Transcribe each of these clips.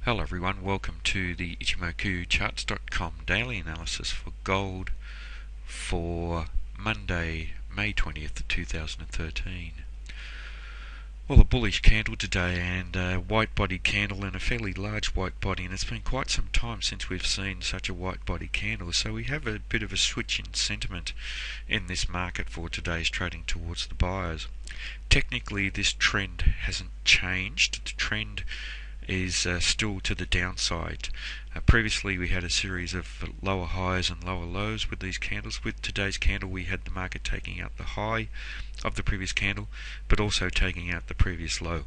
Hello everyone, welcome to the Ichimoku Charts.com daily analysis for gold for Monday, May 20th, 2013. Well, a bullish candle today and a white body candle and a fairly large white body, and it's been quite some time since we've seen such a white body candle, so we have a bit of a switch in sentiment in this market for today's trading towards the buyers. Technically this trend hasn't changed. The trend is still to the downside. Previously we had a series of lower highs and lower lows with these candles. With today's candle we had the market taking out the high of the previous candle, but also taking out the previous low.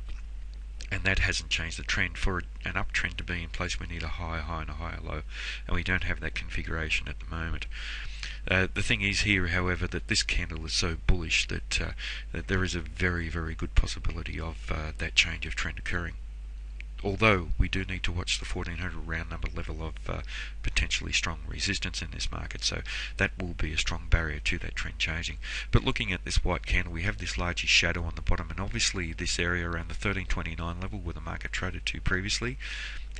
And that hasn't changed the trend. For an uptrend to be in place, we need a higher high and a higher low, and we don't have that configuration at the moment. The thing is here, however, that this candle is so bullish that there is a very, very good possibility of that change of trend occurring. Although we do need to watch the 1400 round number level of potentially strong resistance in this market, so that will be a strong barrier to that trend changing. But looking at this white candle, we have this largish shadow on the bottom, and obviously this area around the 1329 level where the market traded to previously,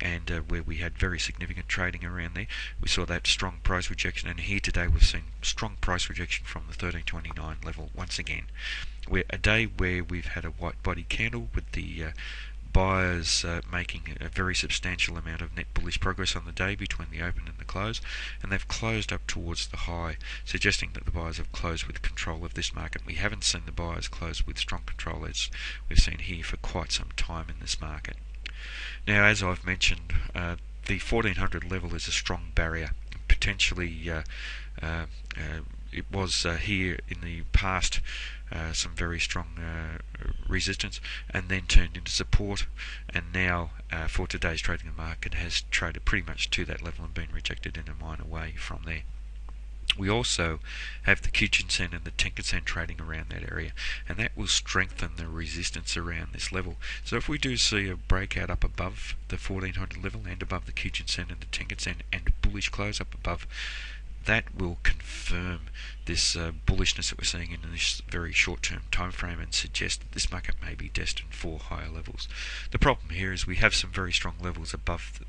and where we had very significant trading around there, we saw that strong price rejection, and here today we've seen strong price rejection from the 1329 level once again. We're a day where we've had a white body candle with the buyers making a very substantial amount of net bullish progress on the day between the open and the close, and they've closed up towards the high, suggesting that the buyers have closed with control of this market. We haven't seen the buyers close with strong control as we've seen here for quite some time in this market. Now, as I've mentioned, the 1400 level is a strong barrier. Potentially it was here in the past some very strong resistance, and then turned into support, and now for today's trading, the market has traded pretty much to that level and been rejected in a minor way from there. We also have the Kijun-sen and the Tenkan-sen trading around that area, and that will strengthen the resistance around this level. So if we do see a breakout up above the 1400 level and above the Kijun-sen and the Tenkan-sen and bullish close up above, that will confirm this bullishness that we're seeing in this very short-term time frame and suggest that this market may be destined for higher levels. The problem here is we have some very strong levels above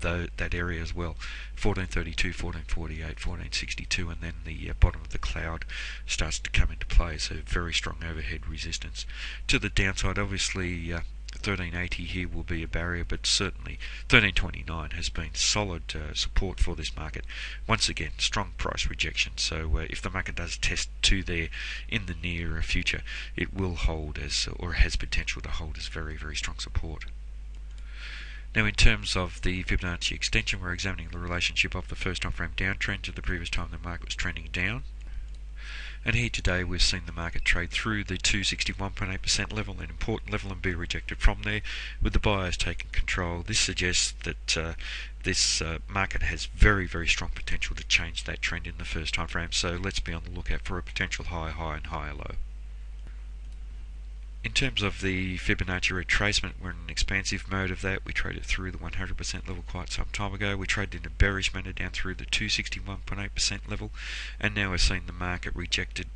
that area as well, 1432, 1448, 1462, and then the bottom of the cloud starts to come into play, so very strong overhead resistance. To the downside, obviously 1380 here will be a barrier, but certainly 1329 has been solid support for this market. Once again, strong price rejection, so if the market does test to there in the near future, it will hold as, or has potential to hold as, very, very strong support. Now, in terms of the Fibonacci extension, we're examining the relationship of the first time frame downtrend to the previous time the market was trending down. And here today we've seen the market trade through the 261.8% level, an important level, and be rejected from there, with the buyers taking control. This suggests that this market has very, very strong potential to change that trend in the first time frame, so let's be on the lookout for a potential high, high and higher low. In terms of the Fibonacci Retracement, we're in an expansive mode of that. We traded through the 100% level quite some time ago. We traded in a bearish manner down through the 261.8% level, and now we're seeing the market rejected,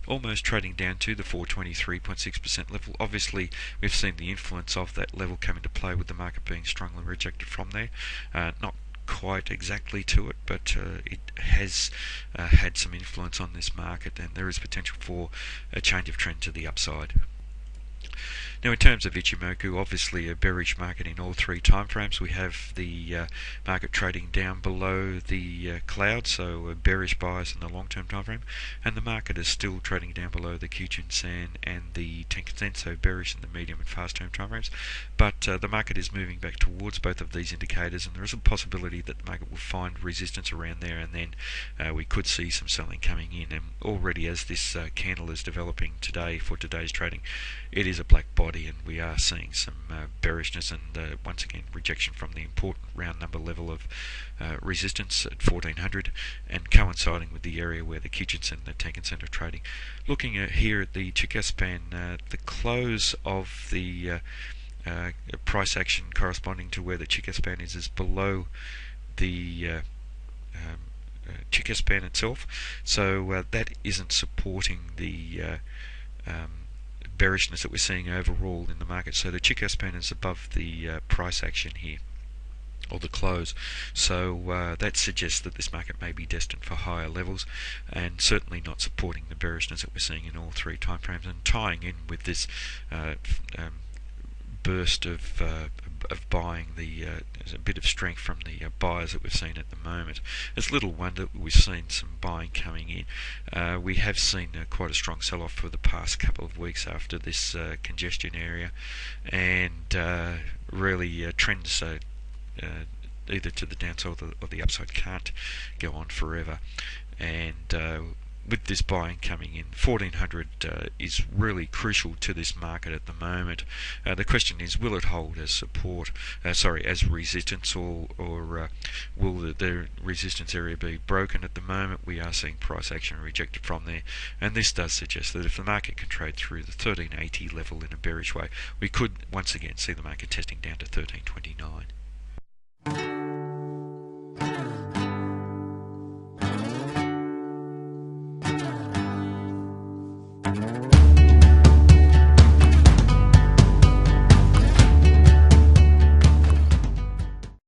almost trading down to the 423.6% level. Obviously, we've seen the influence of that level come into play with the market being strongly rejected from there. Not quite exactly to it, but it has had some influence on this market, and there is potential for a change of trend to the upside. Now, in terms of Ichimoku, obviously a bearish market in all three timeframes. We have the market trading down below the cloud, so a bearish bias in the long-term time frame, and the market is still trading down below the Kijun-sen and the Tenkan-sen, so bearish in the medium and fast-term time frames. But the market is moving back towards both of these indicators, and there is a possibility that the market will find resistance around there, and then we could see some selling coming in. And already, as this candle is developing today for today's trading, it is a black body, and we are seeing some bearishness and once again rejection from the important round number level of resistance at 1400, and coinciding with the area where the Kijun-sen and the Tenkan-sen are trading. Looking at here at the Chikou span, the close of the price action corresponding to where the Chikou span is below the Chikou span itself, so that isn't supporting the bearishness that we're seeing overall in the market. So the Chikou span is above the price action here. or the close. So that suggests that this market may be destined for higher levels, and certainly not supporting the bearishness that we're seeing in all three timeframes, and tying in with this burst of buying. There's a bit of strength from the buyers that we've seen at the moment. It's little wonder we've seen some buying coming in. We have seen quite a strong sell-off for the past couple of weeks after this congestion area, and really trends either to the downside or the upside can't go on forever. And with this buying coming in, 1400 is really crucial to this market at the moment. The question is, will it hold as support, as resistance, or will the resistance area be broken? At the moment, we are seeing price action rejected from there, and this does suggest that if the market can trade through the 1380 level in a bearish way, we could once again see the market testing down to 1329.